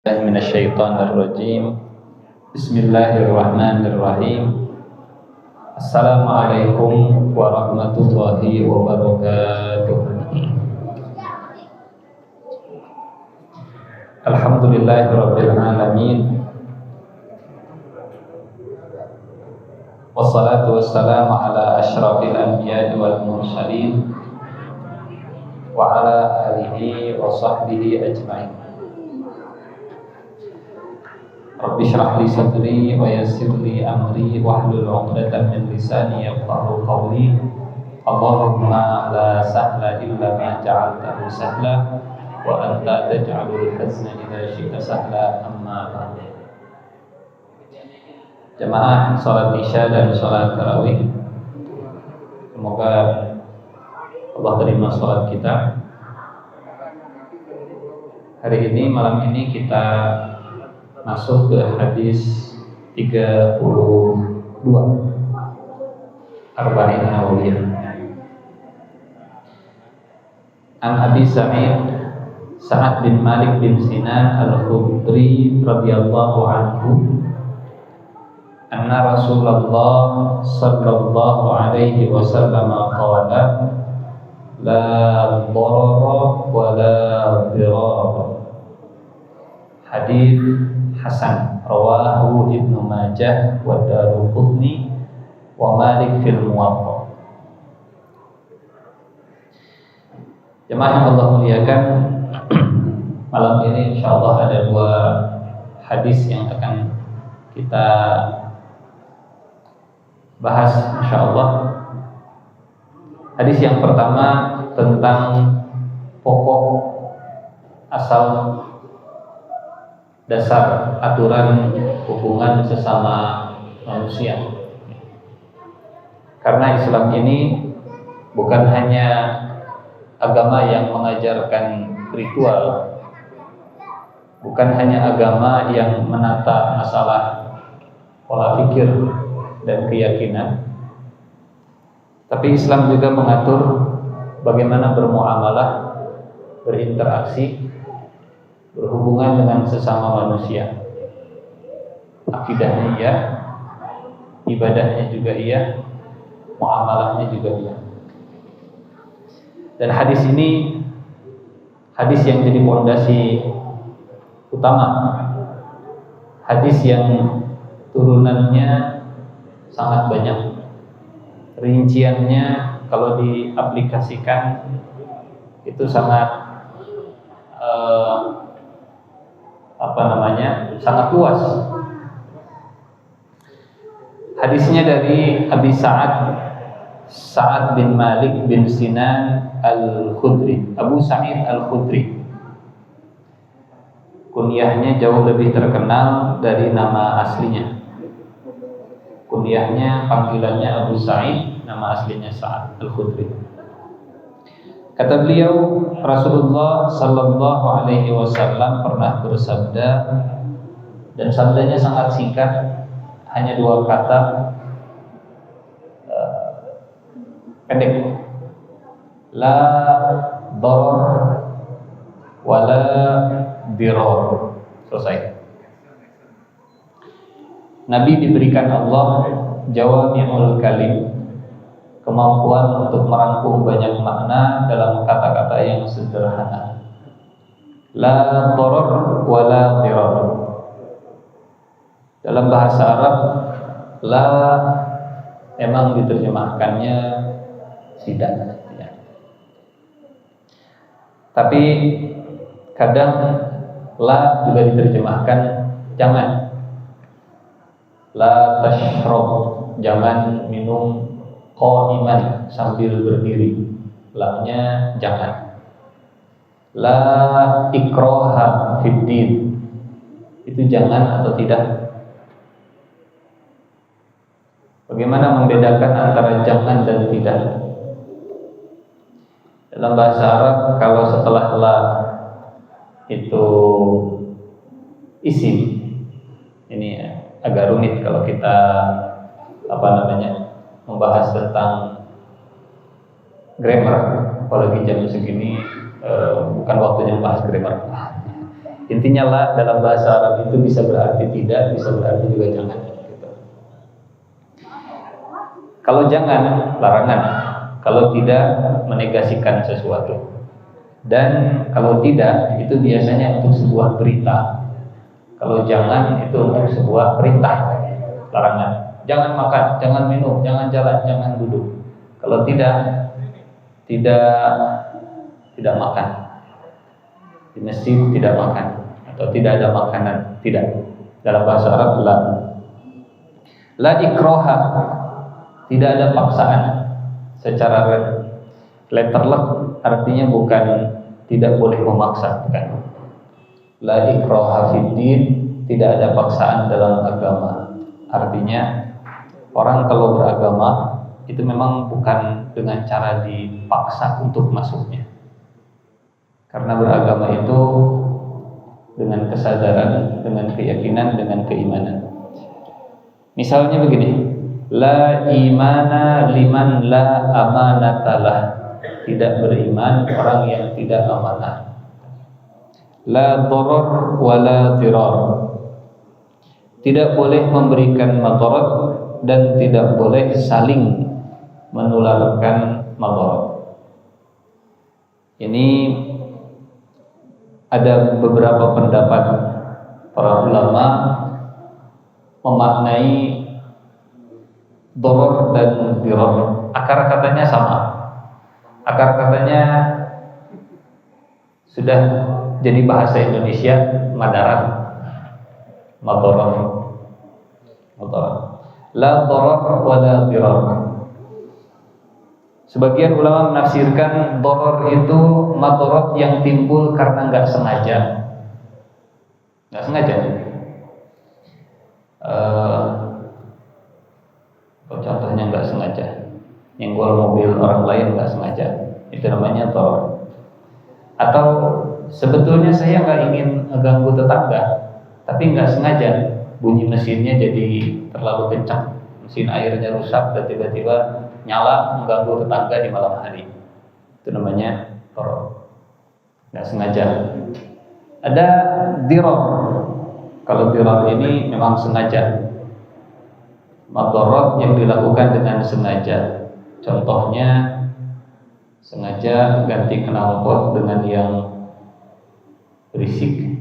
Minasyaitonirrajim. Bismillahirrahmanirrahim. Assalamualaikum warahmatullahi wabarakatuh. Alhamdulillahirabbil alamin. Wassalatu wassalamu ala asyrafil anbiya'i wal mursalin wa ala alihi wa sahbihi ajma'in. Rabbi shrah li sadri wa yassir li amri wahlul 'uqdatam min lisani yafqahu qawli. Allahumma la sahla illa ma ja'altahu sahla wa anta taj'alul hazna idza syi'ta sahla, amma ba'd. Jamaah salat Isya dan salat tarawih, semoga Allah terima salat kita. Hari ini, malam ini kita masuk ke hadis 32 Arba'in Nawawiyah. An Abi Sa'ad bin Malik bin Sinan Al-Khudri radhiyallahu anhu anna Rasulullah sallallahu alaihi wasallam qala la dharara wa la dirara. Hadis hasan, rawahu Ibnu Majah wa Daruqutni wa Malik fil Muwatta. Jemaah yang Allah muliakan, malam ini insyaallah ada dua hadis yang akan kita bahas insyaallah. Hadis yang pertama tentang pokok asal dasar aturan hubungan sesama manusia. Karena Islam ini bukan hanya agama yang mengajarkan ritual, bukan hanya agama yang menata masalah pola pikir dan keyakinan, tapi Islam juga mengatur bagaimana bermuamalah, berinteraksi, berhubungan dengan sesama manusia. Akidahnya iya, ibadahnya juga iya, muamalahnya juga iya. Dan hadis ini hadis yang jadi fondasi utama, hadis yang turunannya sangat banyak, rinciannya kalau diaplikasikan itu sangat sangat luas. Hadisnya dari Abi Sa'ad bin Malik bin Sinan Al-Khudri, Abu Sa'id Al-Khudri. Kunyahnya jauh lebih terkenal dari nama aslinya. Kunyahnya, panggilannya Abu Sa'id, nama aslinya Sa'ad Al-Khudri. Kata beliau, Rasulullah sallallahu alaihi wasallam pernah bersabda, dan sabdanya sangat singkat, hanya dua kata, pendek. La darar wa la dirar. Selesai. Nabi diberikan Allah jawami'ul kalim, kemampuan untuk merangkum banyak makna dalam kata-kata yang sederhana. La darar wa la dirar. Dalam bahasa Arab, la memang diterjemahkannya tidak, ya. Tapi kadang la juga diterjemahkan jangan. La tashrab, jangan minum qa'iman, sambil berdiri. La-nya jangan. La ikraha fid din, itu jangan atau tidak. Bagaimana membedakan antara jangan dan tidak? Dalam bahasa Arab, kalau setelah la itu isim, ini agak rumit kalau kita membahas tentang grammar, apalagi jam segini bukan waktunya membahas grammar. Intinya la dalam bahasa Arab itu bisa berarti tidak, bisa berarti juga jangan. Gitu. Kalau jangan, larangan. Kalau tidak, menegasikan sesuatu. Dan kalau tidak, itu biasanya untuk sebuah perintah. Kalau jangan, itu untuk sebuah perintah, larangan. Jangan makan, jangan minum, jangan jalan, jangan duduk. Kalau tidak makan. Di masjid tidak makan, atau tidak ada makanan, tidak. Dalam bahasa Arab la ikroha, tidak ada paksaan. Secara letterlek artinya bukan tidak boleh memaksa, bukan. La ikroha fiddin, tidak ada paksaan dalam agama. Artinya orang kalau beragama itu memang bukan dengan cara dipaksa untuk masuknya. Karena beragama itu dengan kesadaran, dengan keyakinan, dengan keimanan. Misalnya begini, la imana liman la amanatalah, tidak beriman orang yang tidak amanah. La darar wa la dirar, tidak boleh memberikan madarat dan tidak boleh saling menularkan madarat. Ini ada beberapa pendapat para ulama memaknai darar dan dirar. Akar katanya sama. Akar katanya sudah jadi bahasa Indonesia, madarat, madarat. La darar wa la dirar. Sebagian ulama menafsirkan darar itu madarat yang timbul karena nggak sengaja. Nggak sengaja. Contohnya nggak sengaja, nyenggol mobil orang lain nggak sengaja, itu namanya darar. Atau sebetulnya saya nggak ingin mengganggu tetangga, tapi nggak sengaja bunyi mesinnya jadi terlalu kencang, mesin airnya rusak dan tiba-tiba nyala mengganggu tetangga di malam hari. Itu namanya darar, nggak sengaja. Ada dirar. Kalau dirar ini memang sengaja, madarat yang dilakukan dengan sengaja. Contohnya sengaja ganti knalpot dengan yang berisik,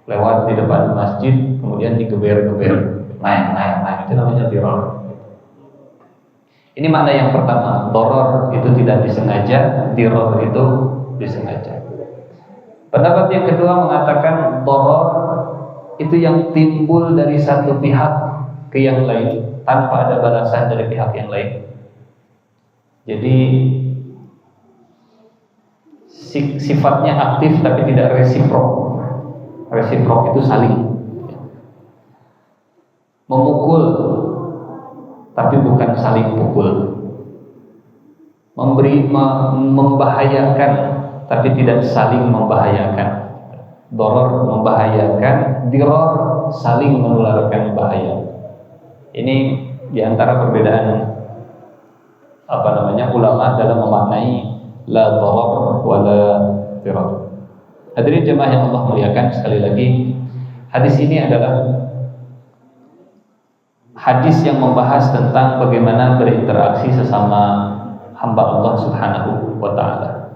lewat di depan masjid kemudian digeber-geber, naik, itu namanya dirar. Ini makna yang pertama, darar itu tidak disengaja, dirar itu disengaja. Pendapat yang kedua mengatakan darar itu yang timbul dari satu pihak ke yang lain tanpa ada balasan dari pihak yang lain. Jadi sifatnya aktif tapi tidak resiprok. Resiprok itu saling. Memukul tapi bukan saling pukul. Membahayakan tapi tidak saling membahayakan. Darar membahayakan, dirar saling menularkan bahaya. Ini diantara perbedaan ulama dalam memaknai la darar wa la dirar. Hadirin jemaah yang Allah muliakan, sekali lagi hadis ini adalah hadis yang membahas tentang bagaimana berinteraksi sesama hamba Allah Subhanahu wa taala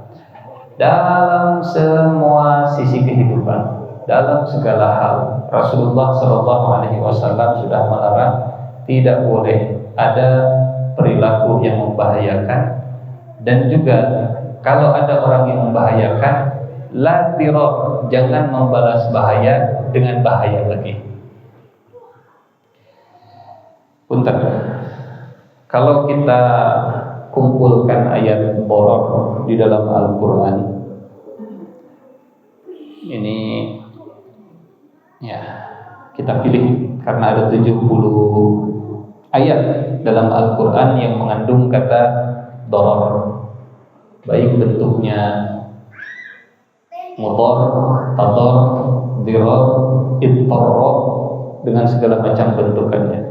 dalam semua sisi kehidupan, dalam segala hal. Rasulullah Shallallahu Alaihi Wasallam sudah melarang, tidak boleh ada perilaku yang membahayakan, dan juga kalau ada orang yang membahayakan, la dirar, jangan membalas bahaya dengan bahaya lagi. Punten, kalau kita kumpulkan ayat darar di dalam Al-Quran ini, ya kita pilih karena ada 70 ayat dalam Al-Quran yang mengandung kata darar, baik bentuknya mudhar, tadar, dirar, idtarra, dengan segala macam bentukannya.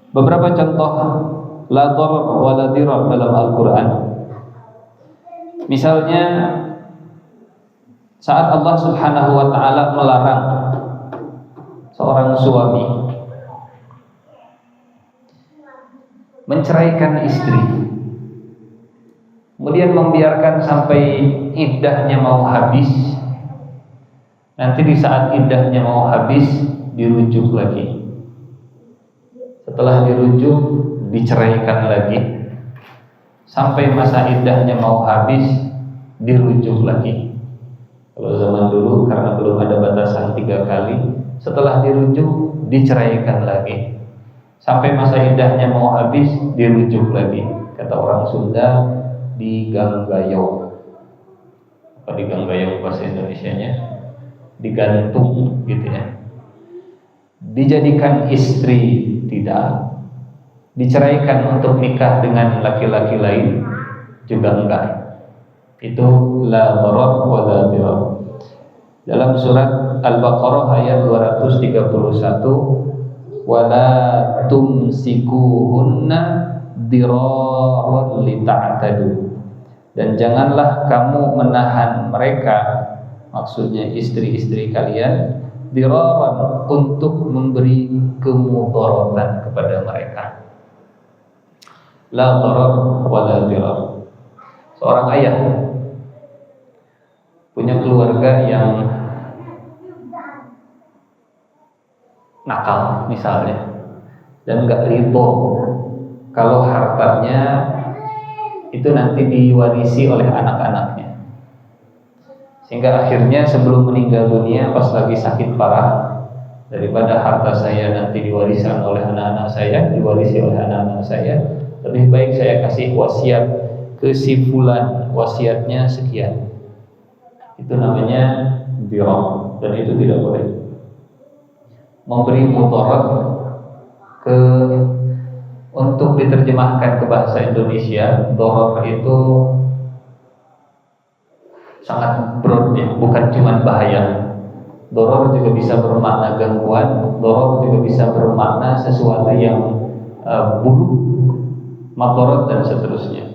Beberapa contoh la darar wa la dirar dalam Al-Quran. Misalnya Saat Allah Subhanahu wa taala melarang seorang suami menceraikan istri, kemudian membiarkan sampai iddahnya mau habis, nanti di saat iddahnya mau habis dirujuk lagi, setelah dirujuk diceraikan lagi, sampai masa iddahnya mau habis dirujuk lagi. Kalau zaman dulu karena belum ada batasan 3 kali, setelah dirujuk diceraikan lagi, sampai masa iddahnya mau habis dirujuk lagi. Kata orang Sunda, diganggayong. Apa diganggayong bahasa Indonesianya? Digantung gitu ya. Dijadikan istri tidak, diceraikan untuk nikah dengan laki-laki lain juga enggak. Itu la dharar wa la dirar. Dalam surat Al-Baqarah ayat 231, wala tumsikuhunna diraran lita'tadu. Dan janganlah kamu menahan mereka, maksudnya istri-istri kalian, diraran, untuk memberi kemudaratan kepada mereka. La dharar wa la dirar. Seorang ayah punya keluarga yang nakal misalnya, dan gak ridho kalau hartanya itu nanti diwarisi oleh anak-anaknya, sehingga akhirnya sebelum meninggal dunia pas lagi sakit parah, daripada harta saya nanti diwariskan oleh anak-anak saya, diwarisi oleh anak-anak saya, lebih baik saya kasih wasiat ke si fulan, wasiatnya sekian. Itu namanya dirar, dan itu tidak boleh. Memberi mudarat untuk diterjemahkan ke bahasa Indonesia, darar itu sangat broad ya, bukan cuma bahaya. Darar juga bisa bermakna gangguan, darar juga bisa bermakna sesuatu yang buruk, madarat dan seterusnya.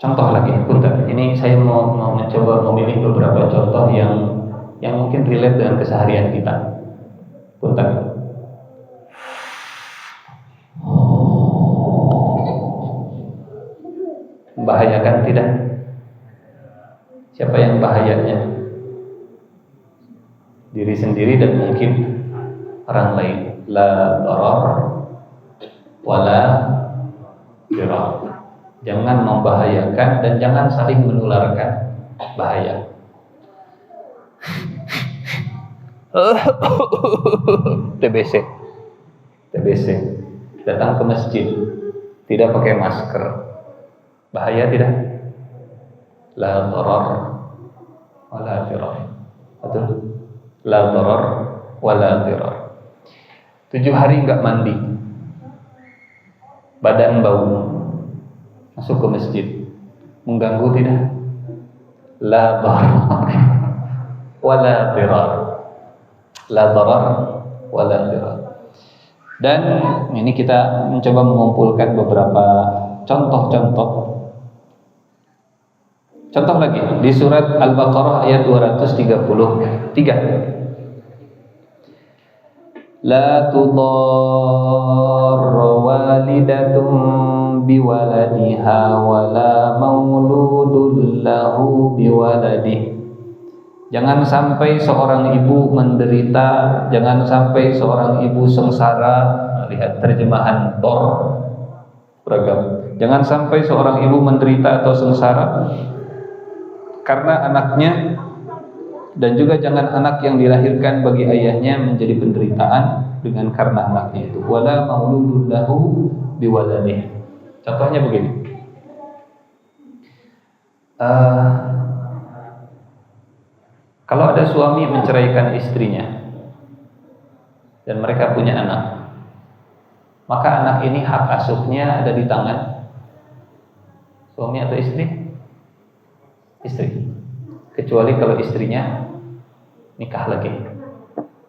Contoh lagi, punten. Ini saya mau mencoba memilih beberapa contoh yang mungkin relate dengan keseharian kita. Punten. Membahayakan tidak? Siapa yang bahayanya? Diri sendiri dan mungkin orang lain. La dharar wala dirar. Jangan membahayakan dan jangan saling menularkan bahaya. TBC datang ke masjid tidak pakai masker, bahaya tidak? La dharar wala dirar. Betul? La dharar wala dirar. 7 hari enggak mandi, badan bau, masuk ke masjid, mengganggu tidak? La dharar wala dirar. La dharar wala dirar. Dan ini kita mencoba mengumpulkan beberapa contoh-contoh. Contoh lagi di surat Al-Baqarah ayat 233. La tudarra walidatun biwaladiha wala mauludun lahu biwaladih. Jangan sampai seorang ibu menderita, jangan sampai seorang ibu sengsara. Lihat terjemahan Tor beragam. Jangan sampai seorang ibu menderita atau sengsara karena anaknya, dan juga jangan anak yang dilahirkan bagi ayahnya menjadi penderitaan dengan karena anaknya itu. Wala mauludun lahu biwaladih. Contohnya begini. Kalau ada suami menceraikan istrinya dan mereka punya anak, maka anak ini hak asuhnya ada di tangan suami atau istri? Istri. Kecuali kalau istrinya nikah lagi.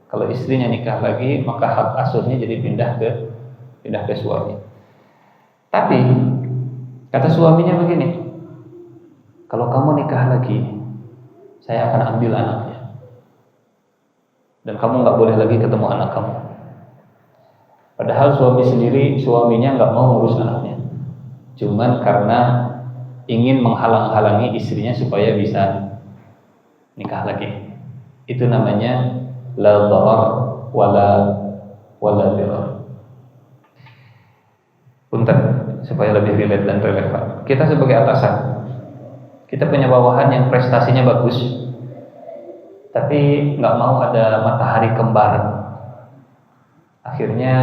Kalau istrinya nikah lagi, maka hak asuhnya jadi pindah ke suami. Tapi Kata suaminya begini, kalau kamu nikah lagi, saya akan ambil anaknya. Dan kamu nggak boleh lagi ketemu anak kamu. Padahal suaminya nggak mau ngurus anaknya. Cuman karena ingin menghalang-halangi istrinya supaya bisa nikah lagi. Itu namanya la dharar wala dirar. Punten, supaya lebih relate dan relevan. Kita sebagai atasan, kita punya bawahan yang prestasinya bagus, tapi nggak mau ada matahari kembar. Akhirnya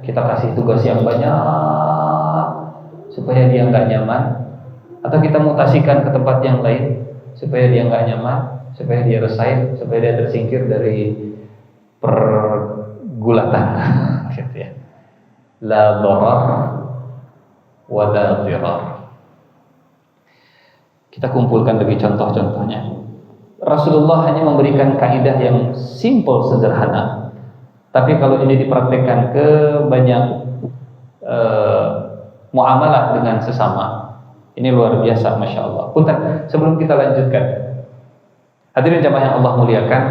kita kasih tugas yang banyak supaya dia nggak nyaman, atau kita mutasikan ke tempat yang lain supaya dia nggak nyaman, supaya dia resign, supaya dia tersingkir dari pergulatan. Gitu ya. La dharar wala dirar. Kita kumpulkan lagi contoh-contohnya. Rasulullah hanya memberikan kaidah yang simple, sederhana. Tapi kalau ini dipraktekkan ke banyak muamalah dengan sesama, ini luar biasa, Masya Allah. Punten, sebelum kita lanjutkan, hadirin jamaah yang Allah muliakan,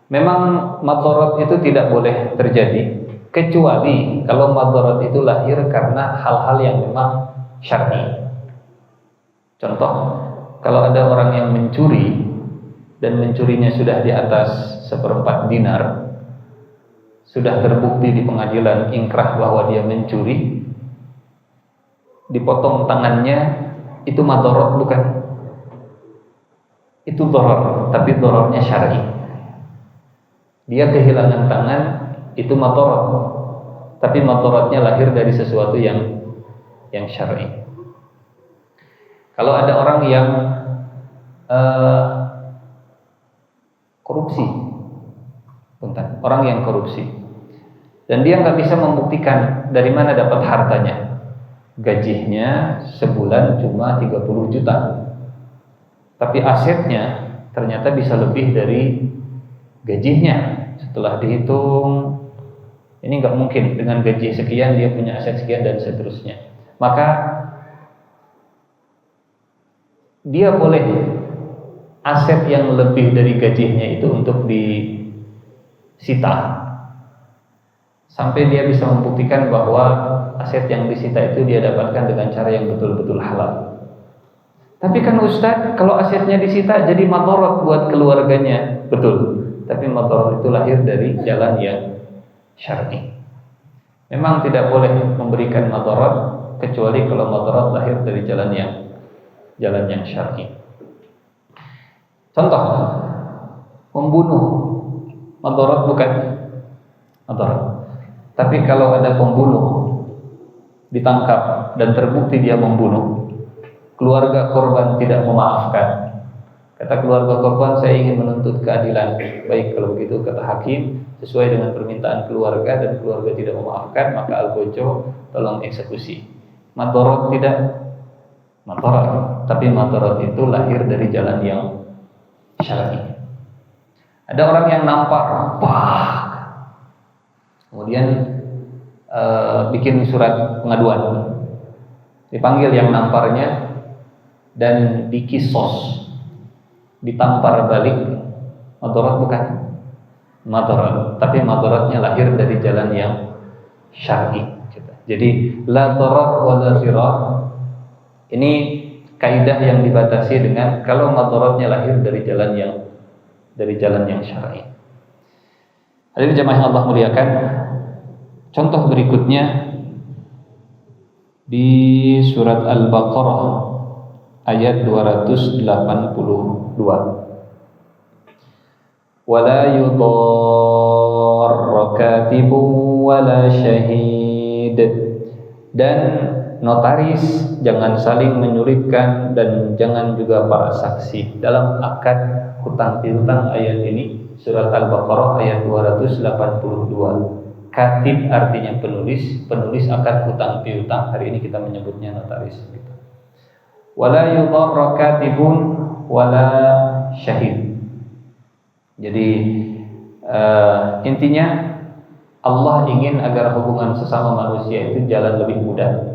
memang madharat itu tidak boleh terjadi kecuali kalau madharat itu lahir karena hal-hal yang memang syar'i. Contoh, kalau ada orang yang mencuri dan mencurinya sudah di atas 1/4 dinar, sudah terbukti di pengadilan ingkrah bahwa dia mencuri, dipotong tangannya, itu madharat bukan? Itu dharar, tapi dhararnya syar'i. Dia kehilangan tangan, itu madharat, tapi madharatnya lahir dari sesuatu yang syar'i. Kalau ada orang yang korupsi, orang yang korupsi, dan dia nggak bisa membuktikan dari mana dapat hartanya, gajinya sebulan cuma 30 juta, tapi asetnya ternyata bisa lebih dari gajinya. Setelah dihitung, ini nggak mungkin, dengan gaji sekian dia punya aset sekian dan seterusnya. Maka dia boleh aset yang lebih dari gajinya itu untuk disita sampai dia bisa membuktikan bahwa aset yang disita itu dia dapatkan dengan cara yang betul-betul halal. Tapi kan Ustaz, kalau asetnya disita jadi madharat buat keluarganya, betul. Tapi madharat itu lahir dari jalan yang syar'i. Memang tidak boleh memberikan madharat kecuali kalau madharat lahir dari jalan yang syar'i. Contoh, membunuh, madharat bukan? Madharat. Tapi kalau ada pembunuh ditangkap dan terbukti dia membunuh, keluarga korban tidak memaafkan. Kata keluarga korban, saya ingin menuntut keadilan. Baik, kalau begitu kata hakim, sesuai dengan permintaan keluarga dan keluarga tidak memaafkan, maka al-bojo tolong eksekusi. Madharat tidak? Madharat, tapi madharat itu lahir dari jalan yang syar'i. Ada orang yang nampar, kemudian bikin surat pengaduan, dipanggil yang namparnya dan dikisos, ditampar balik. Madharat bukan? Madharat, tapi madharatnya lahir dari jalan yang syar'i. Jadi la dharar wa la dirar. Ini kaidah yang dibatasi dengan kalau madharatnya lahir dari jalan yang syar'i. Hadirin jamaah yang Allah muliakan, contoh berikutnya di surat Al-Baqarah ayat 282. Wala yudarra katibun wala syahid. Dan notaris jangan saling menyulitkan dan jangan juga para saksi dalam akad hutang piutang. Ayat ini surat Al-Baqarah ayat 282. Katib artinya penulis akad hutang piutang. Hari ini kita menyebutnya notaris. Wala yudarra katibun wala syahid. Jadi intinya Allah ingin agar hubungan sesama manusia itu jalan lebih mudah.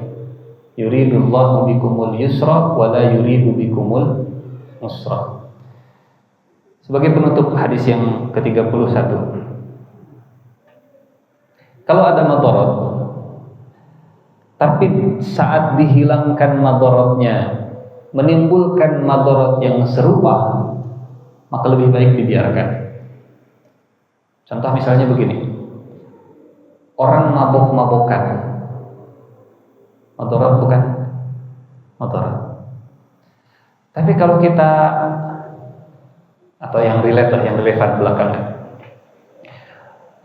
Yuridullahu bikumul yusra wa la yuridu bikumul usra. Sebagai penutup hadis yang ke-31. Kalau ada madarat, tapi saat dihilangkan madaratnya menimbulkan madarat yang serupa, maka lebih baik dibiarkan. Contoh misalnya begini. Orang mabok-mabokan. Madarat bukan? Madarat. Tapi kalau kita, atau yang relate lah, yang relevan belakangan,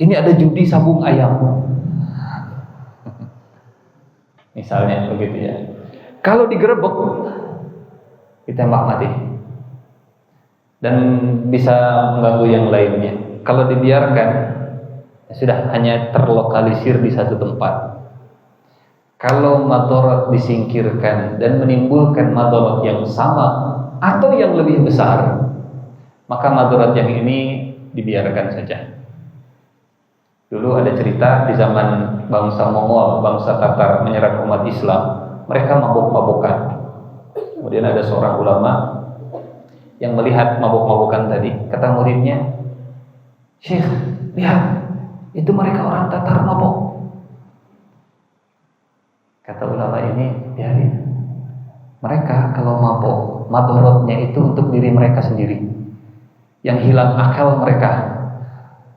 ini ada judi sabung ayam, misalnya begitu ya. Kalau digerebek, ditembak mati dan bisa mengganggu yang lainnya. Kalau dibiarkan, ya sudah, hanya terlokalisir di satu tempat. Kalau madarat disingkirkan dan menimbulkan madarat yang sama atau yang lebih besar, maka madarat yang ini dibiarkan saja. Dulu ada cerita di zaman bangsa Mongol, bangsa Tatar menyerang umat Islam, mereka mabuk-mabukan. Kemudian ada seorang ulama yang melihat mabuk-mabukan tadi, kata muridnya, "Syekh, lihat, itu mereka orang Tatar mabuk." Kata ulama ini, biarin. Mereka kalau mabuk, madaratnya itu untuk diri mereka sendiri, yang hilang akal mereka.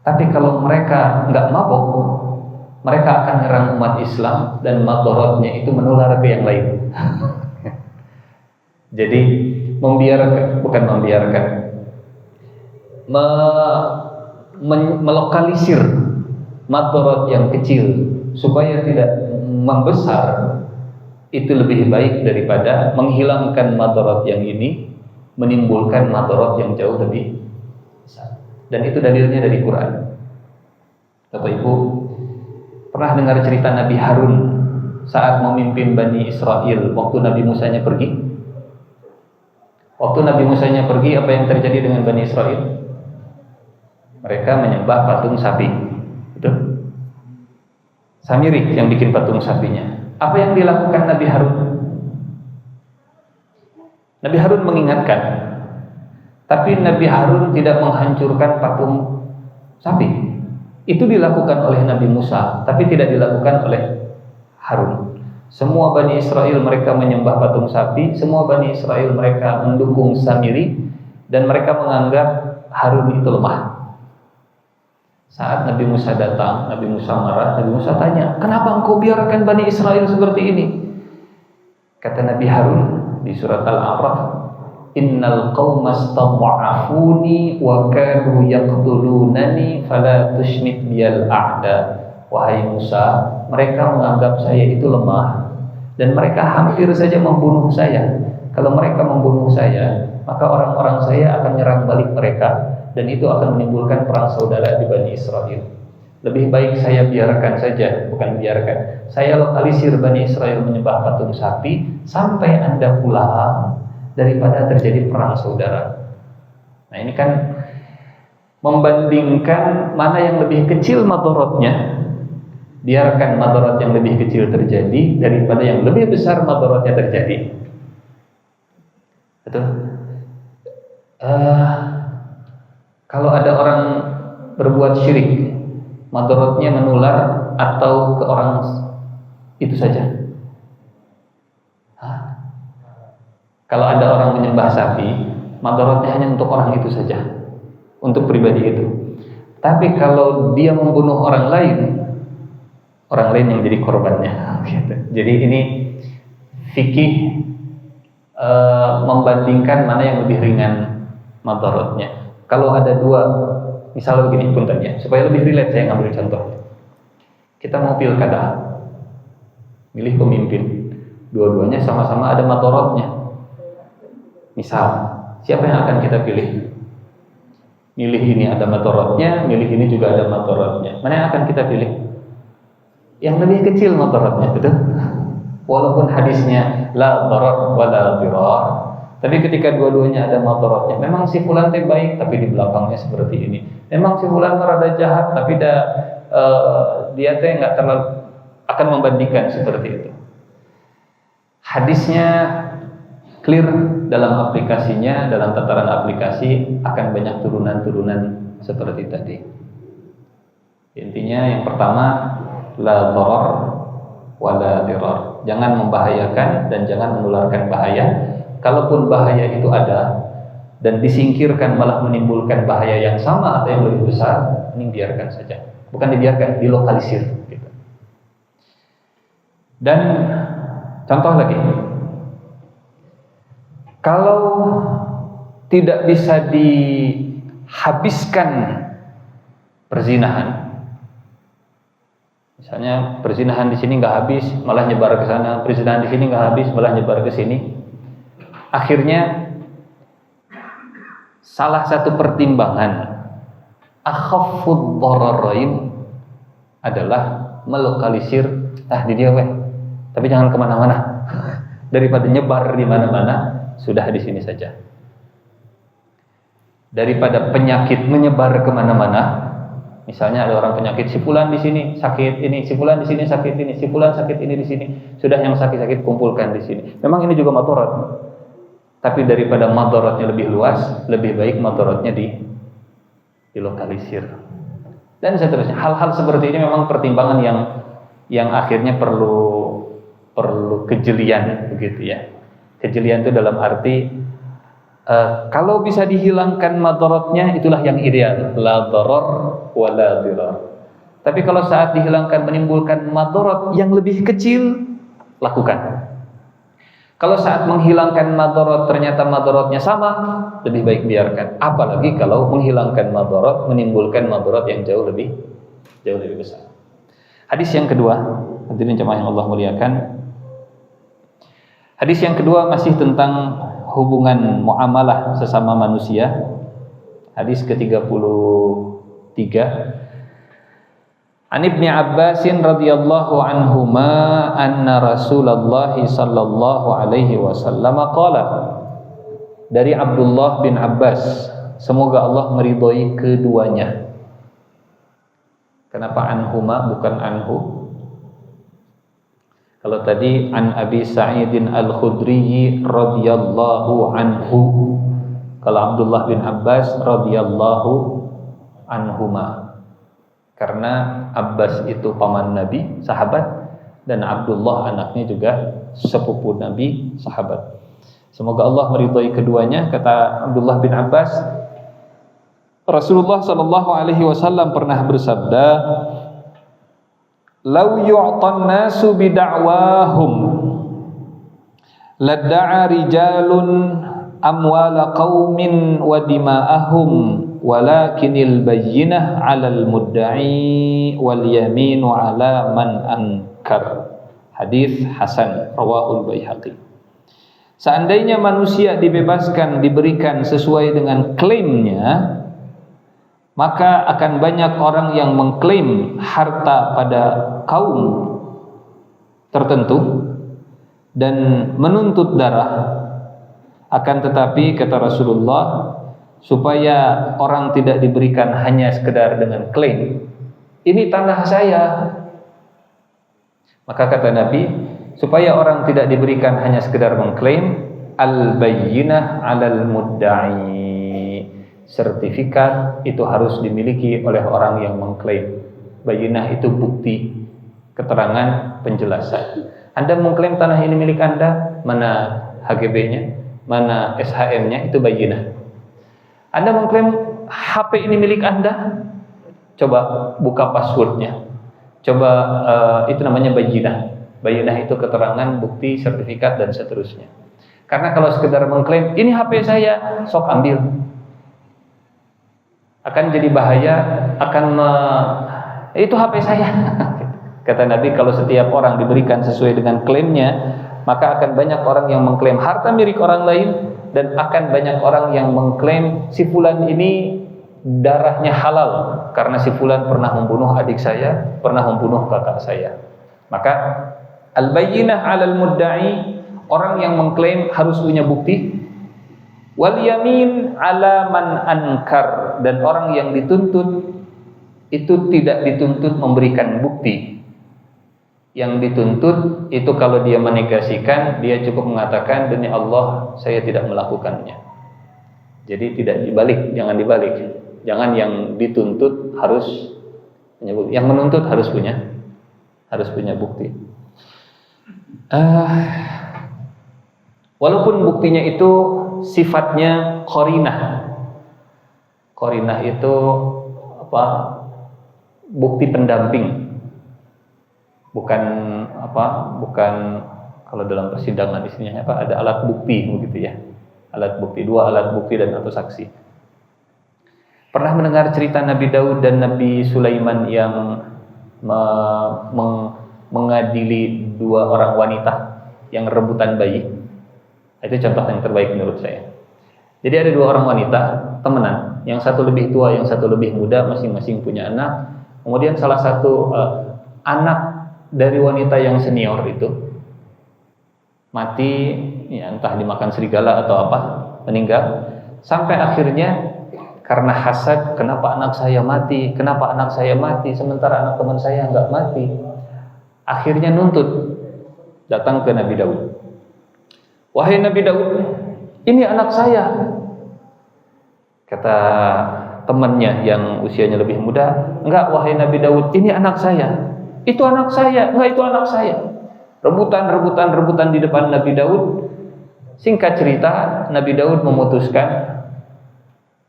Tapi kalau mereka nggak mabuk, mereka akan nyerang umat Islam dan madaratnya itu menular ke yang lain. Jadi melokalisir madarat yang kecil supaya tidak membesar, itu lebih baik daripada menghilangkan madarat yang ini menimbulkan madarat yang jauh lebih besar. Dan itu dalilnya dari Quran. Bapak Ibu pernah dengar cerita Nabi Harun saat memimpin Bani Israel waktu Nabi Musanya pergi? Waktu Nabi Musanya pergi, apa yang terjadi dengan Bani Israel? Mereka menyembah patung sapi. Betul? Samiri yang bikin patung sapinya. Apa yang dilakukan Nabi Harun? Nabi Harun mengingatkan. Tapi Nabi Harun tidak menghancurkan patung sapi. Itu dilakukan oleh Nabi Musa, tapi tidak dilakukan oleh Harun. Semua Bani Israel mereka menyembah patung sapi, semua Bani Israel mereka mendukung Samiri, dan mereka menganggap Harun itu lemah. Saat Nabi Musa datang, Nabi Musa marah, Nabi Musa tanya, "Kenapa engkau biarkan Bani Israel seperti ini?" Kata Nabi Harun di surat Al-A'raf, "Innal qauma istad'afuni wa kanu yaqtulunani fala tushmit biyal a'da." Wahai Musa, mereka menganggap saya itu lemah dan mereka hampir saja membunuh saya. Kalau mereka membunuh saya, maka orang-orang saya akan nyerang balik mereka dan itu akan menimbulkan perang saudara di Bani Israel. Lebih baik saya biarkan saja, bukan biarkan, saya lokalisir Bani Israel menyembah patung sapi sampai Anda pulang, daripada terjadi perang saudara. Nah, ini kan membandingkan mana yang lebih kecil madaratnya, biarkan madarat yang lebih kecil terjadi daripada yang lebih besar madaratnya terjadi. Betul? Kalau ada orang berbuat syirik, madaratnya menular atau ke orang itu saja? Kalau ada orang menyembah sapi, madaratnya hanya untuk orang itu saja, untuk pribadi itu. Tapi kalau dia membunuh orang lain yang jadi korbannya. Jadi ini fikih membandingkan mana yang lebih ringan madaratnya. Kalau ada dua, misalnya begini puntennya, supaya lebih relate saya ngambil contoh. Kita mau pilkada, milih pemimpin, dua-duanya sama-sama ada madaratnya. Misal, siapa yang akan kita pilih? Milih ini ada madaratnya, milih ini juga ada madaratnya. Mana yang akan kita pilih? Yang lebih kecil madaratnya, betul? Walaupun hadisnya la darar wa la dirar, tapi ketika dua-duanya ada madaratnya, memang si fulan teh baik, tapi di belakangnya seperti ini. Memang si fulan rada jahat, tapi dia teh nggak terlalu akan membandingkan seperti itu. hadisnya clear dalam aplikasinya, dalam tataran aplikasi akan banyak turunan-turunan seperti tadi. Intinya yang pertama, la dharar wa la dirar. Jangan membahayakan dan jangan menularkan bahaya. Kalaupun bahaya itu ada dan disingkirkan malah menimbulkan bahaya yang sama atau yang lebih besar, ini biarkan saja. Bukan dibiarkan, dilokalisir gitu. Dan contoh lagi, kalau tidak bisa dihabiskan perzinahan, misalnya perzinahan di sini nggak habis, malah nyebar ke sana, perzinahan di sini nggak habis, malah nyebar ke sini, akhirnya salah satu pertimbangan akhaffud dhararain adalah melokalisir di dia tapi jangan kemana-mana daripada nyebar di mana-mana, sudah di sini saja. Daripada penyakit menyebar kemana-mana, misalnya ada orang penyakit si fulan di sini sakit ini, si fulan di sini sakit ini, si fulan sakit ini di sini, sudah yang sakit-sakit kumpulkan di sini. Memang ini juga madarat, tapi daripada madaratnya lebih luas, lebih baik madaratnya dilokalisir. Dan seterusnya. Hal-hal seperti ini memang pertimbangan yang akhirnya perlu kejelian begitu ya. Kejelian itu dalam arti kalau bisa dihilangkan madaratnya, itulah yang ideal, la dharar wa la dirar. Tapi kalau saat dihilangkan menimbulkan madarat yang lebih kecil, lakukan. Kalau saat menghilangkan madarat ternyata madaratnya sama, lebih baik biarkan. Apalagi kalau menghilangkan madarat menimbulkan madarat yang jauh lebih besar. Hadis yang kedua, hadirin jemaah yang Allah muliakan. Hadis yang kedua masih tentang hubungan muamalah sesama manusia. Hadis ke-33. An Ibnu Abbas radhiyallahu anhuma anna Rasulullah sallallahu alaihi wasallam qala. Dari Abdullah bin Abbas, semoga Allah meridhoi keduanya. Kenapa anhuma bukan anhu? Kalau tadi an Abi Sa'idin Al-Khudri radhiyallahu anhu, kalau Abdullah bin Abbas radhiyallahu anhuma. Karena Abbas itu paman Nabi, sahabat, dan Abdullah anaknya juga sepupu Nabi, sahabat. Semoga Allah meridhai keduanya. Kata Abdullah bin Abbas, Rasulullah sallallahu alaihi wasallam pernah bersabda, "Lau yu'tan nasu bid'awahum ladda'a rijalun amwala qaumin wa dima'ahum walakinil bayyinah 'alal mudda'i wal yaminu 'ala man ankar." Hadis hasan, rawahul Baihaqi. Seandainya manusia dibebaskan, diberikan sesuai dengan klaimnya, maka akan banyak orang yang mengklaim harta pada kaum tertentu dan menuntut darah. Akan tetapi kata Rasulullah, supaya orang tidak diberikan hanya sekedar dengan klaim, ini tanah saya, maka kata Nabi, supaya orang tidak diberikan hanya sekedar mengklaim, al-bayyinah 'alal mudda'i, sertifikat itu harus dimiliki oleh orang yang mengklaim. Bayyinah itu bukti, keterangan, penjelasan. Anda mengklaim tanah ini milik Anda, mana HGB-nya, mana SHM-nya, itu bayyinah. Anda mengklaim HP ini milik Anda, coba buka passwordnya, coba itu namanya bayyinah. Bayyinah itu keterangan, bukti, sertifikat, dan seterusnya. Karena kalau sekedar mengklaim, ini HP saya, sok ambil, akan jadi bahaya, itu HP saya. Kata Nabi, kalau setiap orang diberikan sesuai dengan klaimnya, maka akan banyak orang yang mengklaim harta milik orang lain, dan akan banyak orang yang mengklaim si fulan ini darahnya halal karena si fulan pernah membunuh adik saya, pernah membunuh kakak saya. Maka al-bayyinah 'alal mudda'i, orang yang mengklaim harus punya bukti. Wal yamin 'ala man ankar, dan orang yang dituntut itu tidak dituntut memberikan bukti. Yang dituntut itu kalau dia menegasikan, dia cukup mengatakan demi Allah saya tidak melakukannya. Jadi tidak dibalik, jangan dibalik. Jangan yang dituntut harus punya bukti. Yang menuntut harus punya bukti. Walaupun buktinya itu sifatnya qarinah. Qarinah itu apa? Bukti pendamping. Bukan kalau dalam persidangan istilahnya apa? Ada alat bukti begitu ya. Alat bukti, 2 alat bukti dan 1 saksi. Pernah mendengar cerita Nabi Daud dan Nabi Sulaiman yang mengadili 2 orang wanita yang rebutan bayi? Itu contoh yang terbaik menurut saya. Jadi ada 2 orang wanita temenan, yang satu lebih tua, yang satu lebih muda, masing-masing punya anak. Kemudian salah satu anak dari wanita yang senior itu mati, ya entah dimakan serigala atau apa, meninggal. Sampai akhirnya karena hasad, kenapa anak saya mati, sementara anak teman saya enggak mati. Akhirnya nuntut, datang ke Nabi Daud. Wahai Nabi Daud, ini anak saya. Kata temannya yang usianya lebih muda, enggak wahai Nabi Daud, ini anak saya. Itu anak saya, enggak itu anak saya. Rebutan di depan Nabi Daud. Singkat cerita, Nabi Daud memutuskan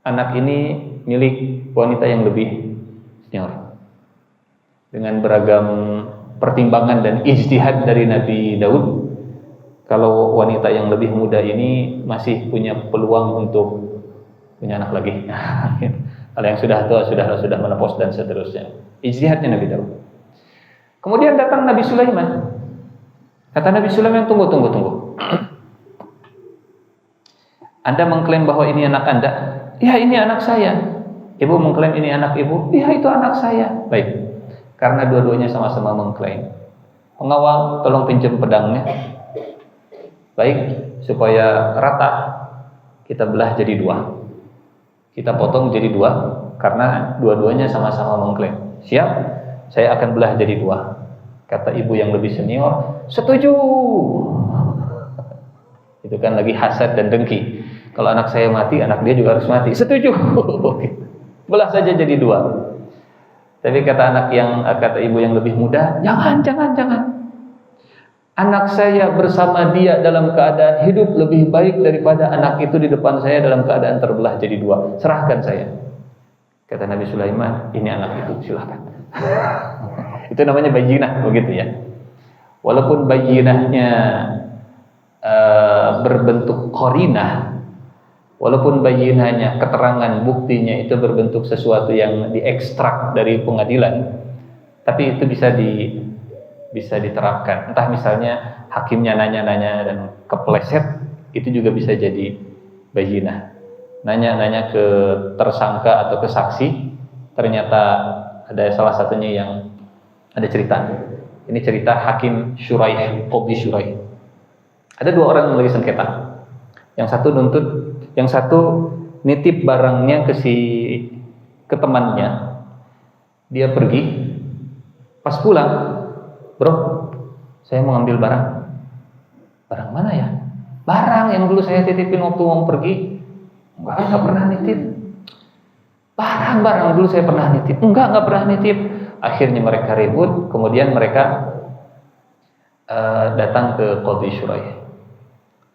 anak ini milik wanita yang lebih senior. Dengan beragam pertimbangan dan ijtihad dari Nabi Daud, kalau wanita yang lebih muda ini masih punya peluang untuk punya anak lagi. Kalau yang sudah tua sudah menepos dan seterusnya. Ijtihadnya Nabi Daud. Kemudian datang Nabi Sulaiman. Kata Nabi Sulaiman, tunggu. Anda mengklaim bahwa ini anak Anda? Ya, ini anak saya. Ibu mengklaim ini anak ibu? Ya, itu anak saya. Baik. Karena dua-duanya sama-sama mengklaim. Pengawal, tolong pinjam pedangnya. Baik, supaya rata kita belah jadi 2. Kita potong jadi 2 karena dua-duanya sama-sama mengklaim. Siap? Saya akan belah jadi 2. Kata ibu yang lebih senior, setuju. Itu kan lagi hasad dan dengki. Kalau anak saya mati, anak dia juga harus mati. Setuju. Belah saja jadi 2. Tapi kata ibu yang lebih muda, jangan. Anak saya bersama dia dalam keadaan hidup lebih baik daripada anak itu di depan saya dalam keadaan terbelah jadi 2. Serahkan saya. Kata Nabi Sulaiman, ini anak itu, silakan. Itu namanya bayyinah, begitu ya. Walaupun bayyinahnya berbentuk qarinah, walaupun bayyinahnya, keterangan buktinya itu berbentuk sesuatu yang diekstrak dari pengadilan, tapi itu bisa diterapkan. Entah misalnya hakimnya nanya-nanya dan kepleset, itu juga bisa jadi bayyinah. Nanya-nanya ke tersangka atau ke saksi, ternyata ada salah satunya yang ada cerita. Ini cerita Hakim Syuraih, Qadhi Syuraih. Ada 2 orang yang lagi sengketa. Yang satu nuntut, yang satu nitip barangnya ke temannya. Dia pergi, pas pulang, bro, saya mau ambil barang. Barang mana ya? Barang yang dulu saya titipin waktu mau pergi. Enggak pernah nitip. Barang dulu saya pernah nitip. Enggak pernah nitip. Akhirnya mereka ribut, kemudian mereka datang ke Qadhi Syuraih.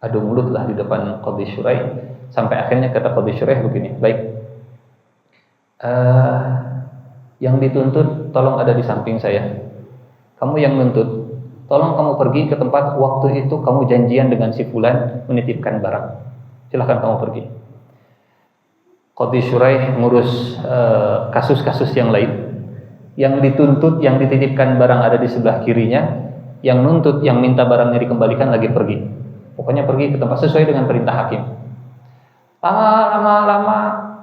Adu mulut lah di depan Qadhi Syuraih, sampai akhirnya kata Qadhi Syuraih begini, baik, yang dituntut tolong ada di samping saya. Kamu yang nuntut, tolong kamu pergi ke tempat waktu itu kamu janjian dengan si fulan menitipkan barang. Silahkan kamu pergi. Qadhi Syuraih ngurus kasus-kasus yang lain. Yang dituntut, yang dititipkan barang ada di sebelah kirinya. Yang nuntut, yang minta barangnya dikembalikan lagi pergi. Pokoknya pergi ke tempat sesuai dengan perintah hakim. Lama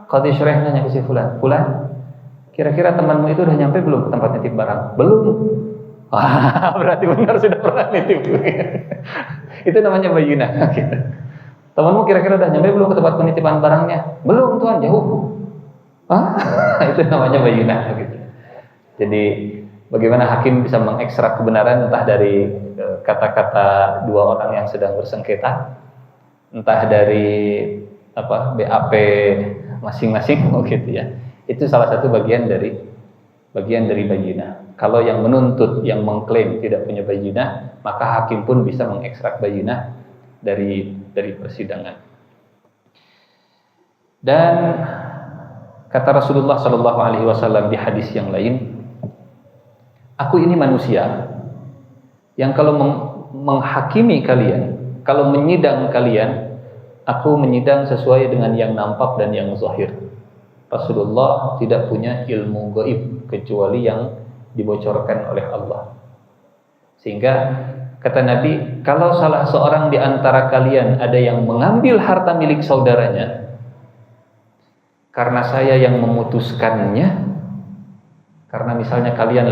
Qadhi Syuraih nanya ke si fulan, kira-kira temanmu itu udah nyampe belum ke tempat nitip barang? Belum. Wah, berarti benar sudah pernah nitip. Itu namanya bayyinah. Temanmu kira-kira udah nyampe belum ke tempat penitipan barangnya? Belum tuan, jauh. Itu namanya bayyinah gitu. Jadi bagaimana hakim bisa mengekstrak kebenaran entah dari kata-kata dua orang yang sedang bersengketa, entah dari BAP masing-masing, gitu ya. Itu salah satu bagian dari bayyinah. Kalau yang menuntut, yang mengklaim tidak punya bayyinah, maka hakim pun bisa mengekstrak bayyinah dari persidangan. Dan kata Rasulullah Shallallahu Alaihi Wasallam di hadis yang lain, aku ini manusia yang kalau menghakimi kalian, kalau menyidang kalian, aku menyidang sesuai dengan yang nampak dan yang zahir. Rasulullah tidak punya ilmu gaib kecuali yang dibocorkan oleh Allah. Sehingga kata Nabi, kalau salah seorang di antara kalian ada yang mengambil harta milik saudaranya karena saya yang memutuskannya, karena misalnya kalian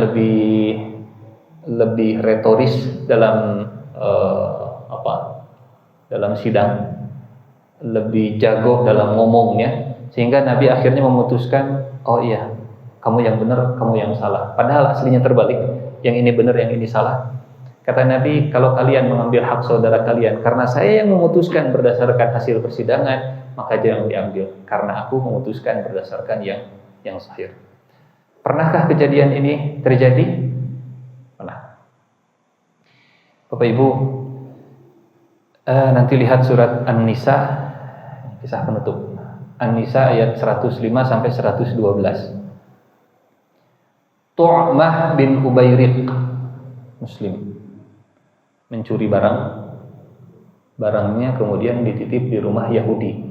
lebih retoris dalam dalam sidang, lebih jago dalam ngomongnya, sehingga Nabi akhirnya memutuskan, oh iya, kamu yang benar, kamu yang salah. Padahal aslinya terbalik, yang ini benar, yang ini salah. Kata Nabi, kalau kalian mengambil hak saudara kalian karena saya yang memutuskan berdasarkan hasil persidangan, maka jangan diambil karena aku memutuskan berdasarkan yang sahih. Pernahkah kejadian ini terjadi? Pernah. Bapak Ibu, nanti lihat surat An-Nisa, kisah penutup. An-Nisa ayat 105 sampai 112. Tu'mah bin Ubayriq, Muslim, mencuri barangnya kemudian dititip di rumah Yahudi.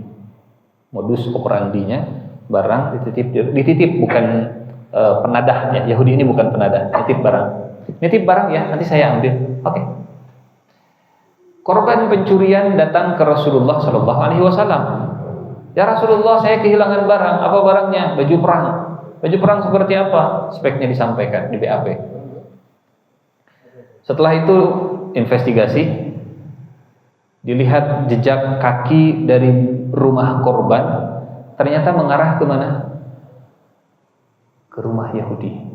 Modus operandinya, barang dititip bukan penadah ya. Yahudi ini bukan penadah, nitip barang ya, nanti saya ambil. Oke. Korban pencurian datang ke Rasulullah Shallallahu Alaihi Wasallam. Ya Rasulullah, saya kehilangan barang. Apa barangnya? Baju perang. Baju perang seperti apa? Speknya disampaikan di BAP. Setelah itu investigasi, dilihat jejak kaki dari rumah korban, ternyata mengarah ke mana? Ke rumah Yahudi.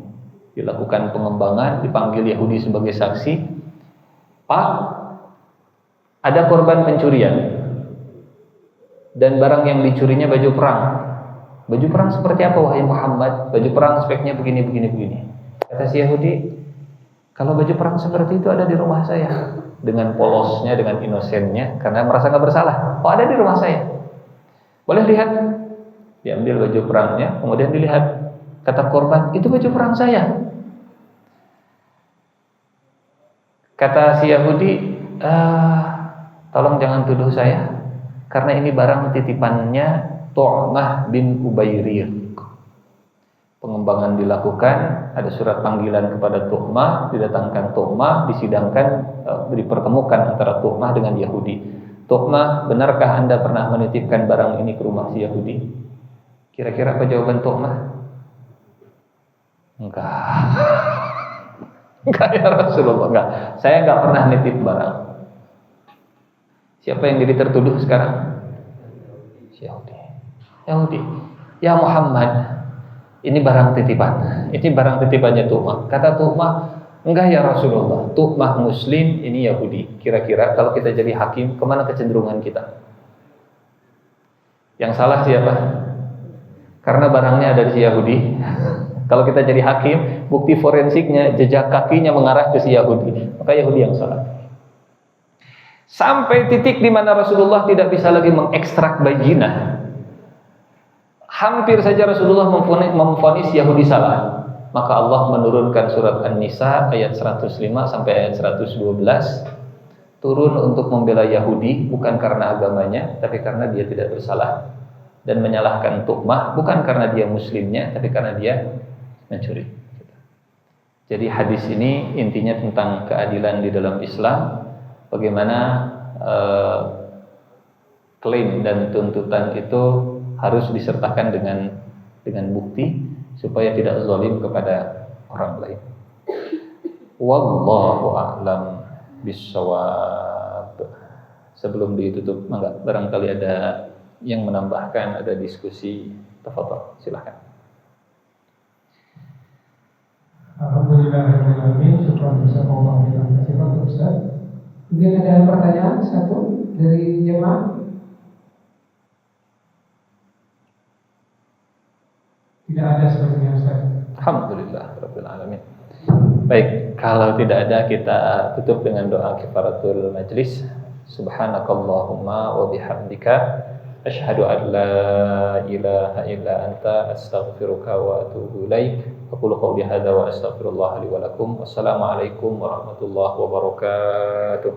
Dilakukan pengembangan, dipanggil Yahudi sebagai saksi. Pak, ada korban pencurian dan barang yang dicurinya baju perang. Baju perang seperti apa wahai Muhammad? Baju perang speknya begini. Kata si Yahudi, kalau baju perang seperti itu ada di rumah saya. Dengan polosnya, dengan inosennya, karena merasa nggak bersalah. Oh, ada di rumah saya. Boleh lihat? Diambil baju perangnya, kemudian dilihat. Kata korban, itu baju perang saya. Kata si Yahudi, tolong jangan tuduh saya, karena ini barang titipannya Tu'mah bin Ubayriq. Pengembangan dilakukan, ada surat panggilan kepada Tu'mah, didatangkan Tu'mah, disidangkan, dipertemukan antara Tu'mah dengan Yahudi. Tu'mah, benarkah Anda pernah menitipkan barang ini ke rumah si Yahudi? Kira-kira apa jawaban Tu'mah? Enggak ya Rasulullah, enggak. Saya enggak pernah nitip barang. Siapa yang jadi tertuduh sekarang? Si Yahudi. Ya Muhammad, ini barang titipan. Ini barang titipannya Tu'mah. Kata Tu'mah, enggak ya Rasulullah. Tu'mah Muslim, ini Yahudi. Kira-kira kalau kita jadi hakim, kemana kecenderungan kita? Yang salah siapa? Karena barangnya ada di si Yahudi. Kalau kita jadi hakim, bukti forensiknya, jejak kakinya mengarah ke si Yahudi, maka Yahudi yang salah. Sampai titik di mana Rasulullah tidak bisa lagi mengekstrak bayyinah. Hampir saja Rasulullah memvonis Yahudi salah. Maka Allah menurunkan surat An-Nisa ayat 105 sampai ayat 112, turun untuk membela Yahudi, bukan karena agamanya, tapi karena dia tidak bersalah, dan menyalahkan Tu'mah bukan karena dia muslimnya, tapi karena dia mencuri. Jadi hadis ini intinya tentang keadilan di dalam Islam, bagaimana klaim dan tuntutan itu harus disertakan dengan bukti supaya tidak zalim kepada orang lain. Wallahu a'lam bishawab. Sebelum ditutup, barangkali ada yang menambahkan, ada diskusi, tafadhol, silakan. Alhamdulillahirrahmanirrahim. Syukran jazakallahu khairan katsiran Ustaz. Mungkin ada pertanyaan satu dari jemaah? Tidak ada sepertinya Ustaz. Alhamdulillah rabbil alamin. Baik, kalau tidak ada kita tutup dengan doa kifaratul majlis. Subhanakallahumma wa bihamdika asyhadu an la ilaha illa anta astaghfiruka wa atubu ilaik. Aqulu qawli hadza wa astaghfirullah li wa lakum. Wassalamualaikum warahmatullahi wabarakatuh.